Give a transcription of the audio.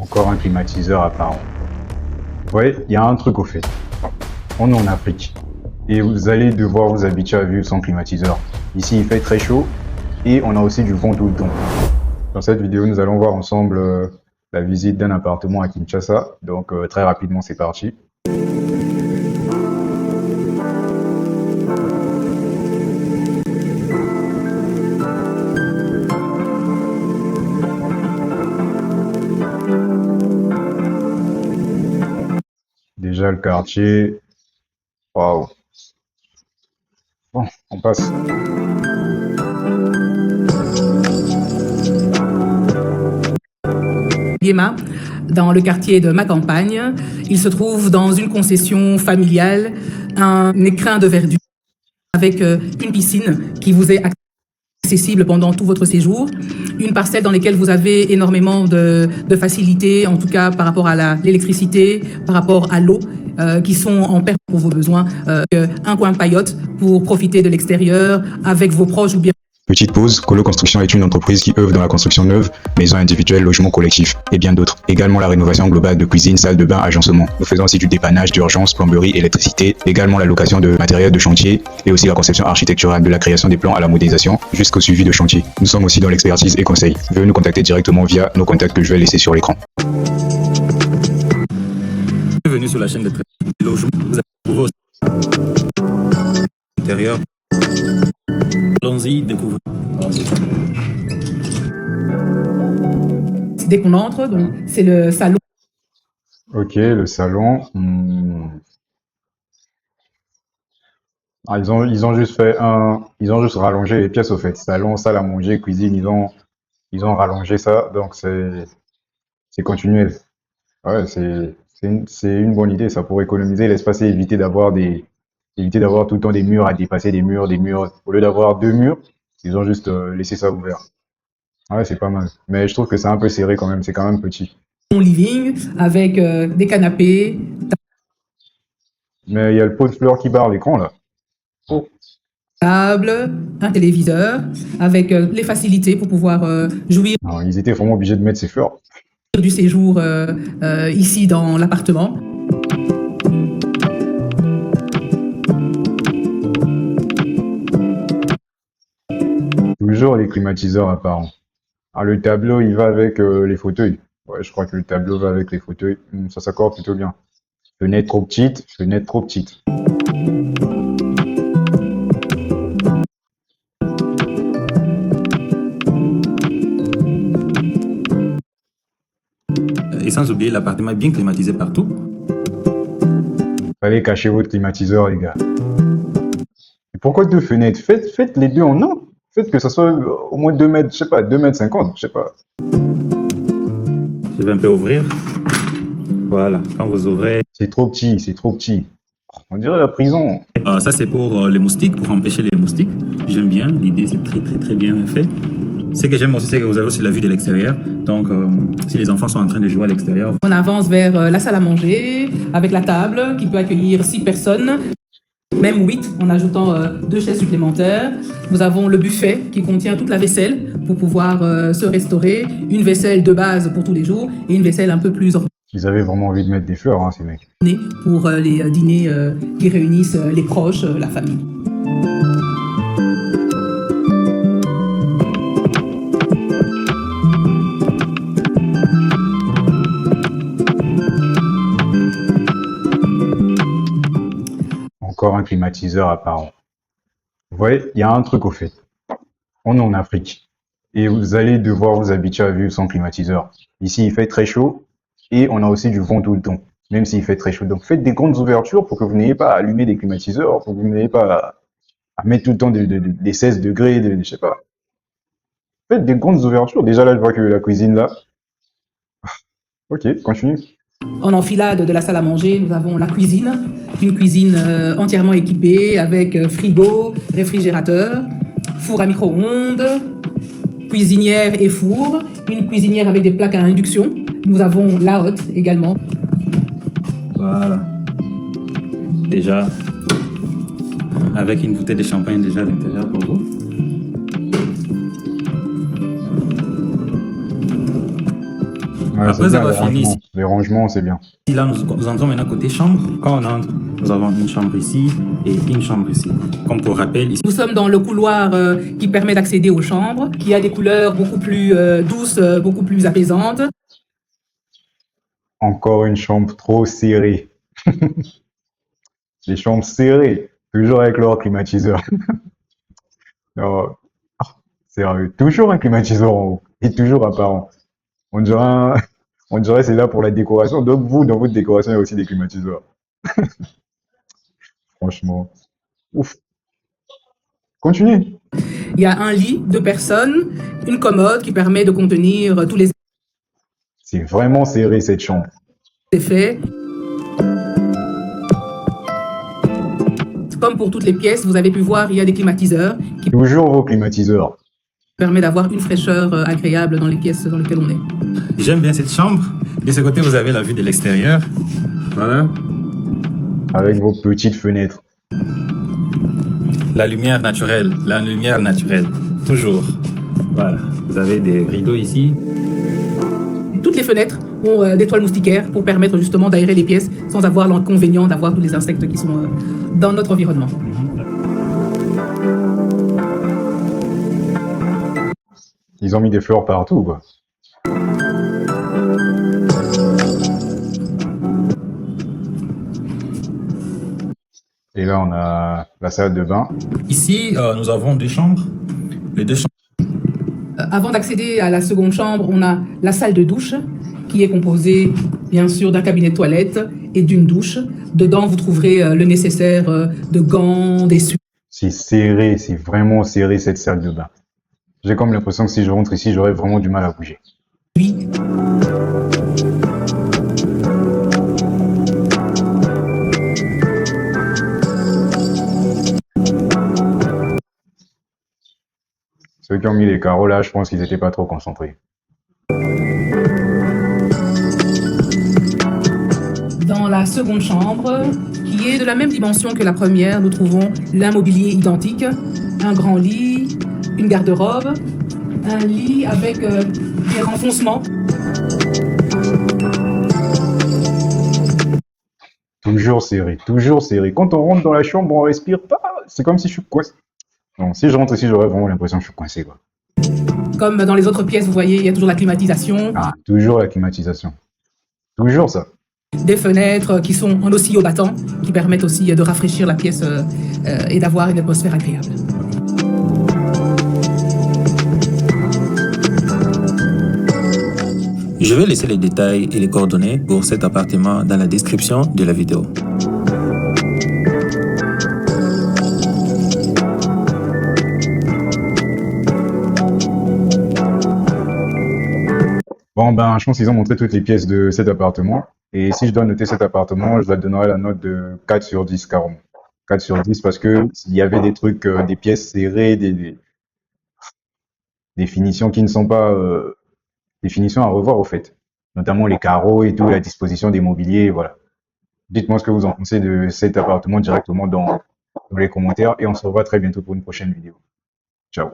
Encore un climatiseur apparent. Ouais, il y a un truc au fait. On est en Afrique. Et vous allez devoir vous habituer à vivre sans climatiseur. Ici, il fait très chaud et on a aussi du vent tout le temps. Dans cette vidéo, nous allons voir ensemble la visite d'un appartement à Kinshasa. Donc très rapidement, c'est parti. Déjà le quartier. Waouh. Bon, on passe. Biema, dans le quartier de ma campagne. Il se trouve dans une concession familiale, un écrin de verdure avec une piscine qui vous est accessible pendant tout votre séjour, une parcelle dans laquelle vous avez énormément de facilités, en tout cas par rapport à l'électricité, par rapport à l'eau, qui sont en perte pour vos besoins, un coin paillote pour profiter de l'extérieur avec vos proches ou bien. Petite pause, Colo Construction est une entreprise qui œuvre dans la construction neuve, maisons individuelles, logements collectifs et bien d'autres. Également la rénovation globale de cuisine, salle de bain, agencement. Nous faisons aussi du dépannage d'urgence, plomberie, électricité, également la location de matériel de chantier et aussi la conception architecturale de la création des plans à la modélisation jusqu'au suivi de chantier. Nous sommes aussi dans l'expertise et conseil. Veuillez nous contacter directement via nos contacts que je vais laisser sur l'écran. Bienvenue sur la chaîne de logement. Vous allez trouver aussi l'intérieur. Allons-y, découvrez. Dès qu'on entre, donc c'est le salon. Ok, le salon. Ah, ils ont juste fait ils ont juste rallongé les pièces au fait. Salon, salle à manger, cuisine, ils ont rallongé ça, donc c'est continuel. Ouais, c'est une bonne idée, ça pour économiser l'espace et éviter d'avoir tout le temps des murs à dépasser, des murs. Au lieu d'avoir deux murs, ils ont juste laissé ça ouvert. Ouais, c'est pas mal. Mais je trouve que c'est un peu serré quand même, c'est quand même petit. Living avec des canapés, Mais il y a le pot de fleurs qui barre l'écran là. Oh. table, un téléviseur avec les facilités pour pouvoir jouir Non, ils étaient vraiment obligés de mettre ces fleurs. du séjour ici dans l'appartement. Toujours les climatiseurs apparents. Ah, le tableau, il va avec les fauteuils. Ouais, je crois que le tableau va avec les fauteuils. Ça s'accorde plutôt bien. Fenêtre trop petite, fenêtre trop petite. Et sans oublier, l'appartement est bien climatisé partout. Fallait cacher votre climatiseur, les gars. Et pourquoi deux fenêtres? Faites les deux en un. Faites que ça soit au moins 2 mètres, je sais pas, 2,50 m, je sais pas. Je vais un peu ouvrir. Voilà, quand vous ouvrez. C'est trop petit, c'est trop petit. On dirait la prison. Ça, c'est pour les moustiques, pour empêcher les moustiques. J'aime bien, l'idée, c'est très bien fait. Ce que j'aime aussi, c'est que vous avez aussi la vue de l'extérieur. Donc, si les enfants sont en train de jouer à l'extérieur. On avance vers la salle à manger avec la table qui peut accueillir 6 personnes, même 8 en ajoutant 2 chaises supplémentaires. Nous avons le buffet qui contient toute la vaisselle pour pouvoir se restaurer, une vaisselle de base pour tous les jours et une vaisselle un peu plus ordonnée Ils avaient vraiment envie de mettre des fleurs, hein, ces mecs. pour les dîners qui réunissent les proches, la famille. Encore un climatiseur apparent. Vous voyez, il y a un truc au fait. On est en Afrique. Et vous allez devoir vous habituer à vivre sans climatiseur. Ici, il fait très chaud et on a aussi du vent tout le temps, même s'il fait très chaud. Donc faites des grandes ouvertures pour que vous n'ayez pas à allumer des climatiseurs, pour que vous n'ayez pas à mettre tout le temps des 16 degrés, je sais pas. Faites des grandes ouvertures. Déjà là, je vois que la cuisine là. Ok, continue. En enfilade de la salle à manger, nous avons la cuisine, une cuisine entièrement équipée avec frigo, réfrigérateur, four à micro-ondes, cuisinière et four, une cuisinière avec des plaques à induction. Nous avons la hotte également. Voilà. Déjà, avec une bouteille de champagne déjà à l'intérieur pour vous. Ouais, c'est Après bien avoir fini ici, les rangements, c'est bien. là, nous entrons maintenant côté chambre. Quand on entre, nous avons une chambre ici et une chambre ici. Comme pour rappel, ici, Nous sommes dans le couloir qui permet d'accéder aux chambres, qui a des couleurs beaucoup plus douces, beaucoup plus apaisantes. Encore une chambre trop serrée. Les chambres serrées, toujours avec leur climatiseur. Oh, sérieux, toujours un climatiseur en haut et toujours apparent. On dirait, on dirait c'est là pour la décoration. Donc vous, dans votre décoration, il y a aussi des climatiseurs. Franchement, ouf. Continue. Il y a un lit, 2 personnes, une commode qui permet de contenir tous les C'est vraiment serré cette chambre. effets. Comme pour toutes les pièces, vous avez pu voir, il y a des climatiseurs qui Toujours vos climatiseurs. permettent d'avoir une fraîcheur agréable dans les pièces dans lesquelles on est. j'aime bien cette chambre. De ce côté, vous avez la vue de l'extérieur. Voilà. Avec vos petites fenêtres. La lumière naturelle. La lumière naturelle. Toujours. Voilà. Vous avez des rideaux ici. Toutes les fenêtres ont des toiles moustiquaires pour permettre justement d'aérer les pièces sans avoir l'inconvénient d'avoir tous les insectes qui sont dans notre environnement. Ils ont mis des fleurs partout, quoi. Et là, on a la salle de bain. Ici, nous avons 2 chambres. Les 2 chambres. Avant d'accéder à la seconde chambre, on a la salle de douche qui est composée bien sûr d'un cabinet de toilette et d'une douche. Dedans, vous trouverez le nécessaire de gants, d'essuie. C'est serré, c'est vraiment serré cette salle de bain. J'ai comme l'impression que si je rentre ici, j'aurais vraiment du mal à bouger. Ceux qui ont mis les carreaux là, je pense qu'ils n'étaient pas trop concentrés. Dans la seconde chambre, qui est de la même dimension que la première, nous trouvons un mobilier identique, un grand lit, une garde-robe, un lit avec des renfoncements. Toujours serré, toujours serré. Quand on rentre dans la chambre, on respire pas. C'est comme si je suis coincé. Non, si je rentre ici, j'aurais vraiment l'impression que je suis coincé, quoi. Comme dans les autres pièces, vous voyez, il y a toujours la climatisation. Ah, toujours la climatisation. Toujours ça. Des fenêtres qui sont en oscillo battant, qui permettent aussi de rafraîchir la pièce et d'avoir une atmosphère agréable. Je vais laisser les détails et les coordonnées pour cet appartement dans la description de la vidéo. Bon, ben, je pense qu'ils ont montré toutes les pièces de cet appartement. Et si je dois noter cet appartement, je leur donnerai la note de 4 sur 10, carrément. 4 sur 10 parce que il y avait des trucs, des pièces serrées, des finitions qui ne sont pas, des finitions à revoir, au fait. Notamment les carreaux et tout, la disposition des mobiliers, voilà. Dites-moi ce que vous en pensez de cet appartement directement dans les commentaires et on se revoit très bientôt pour une prochaine vidéo. Ciao.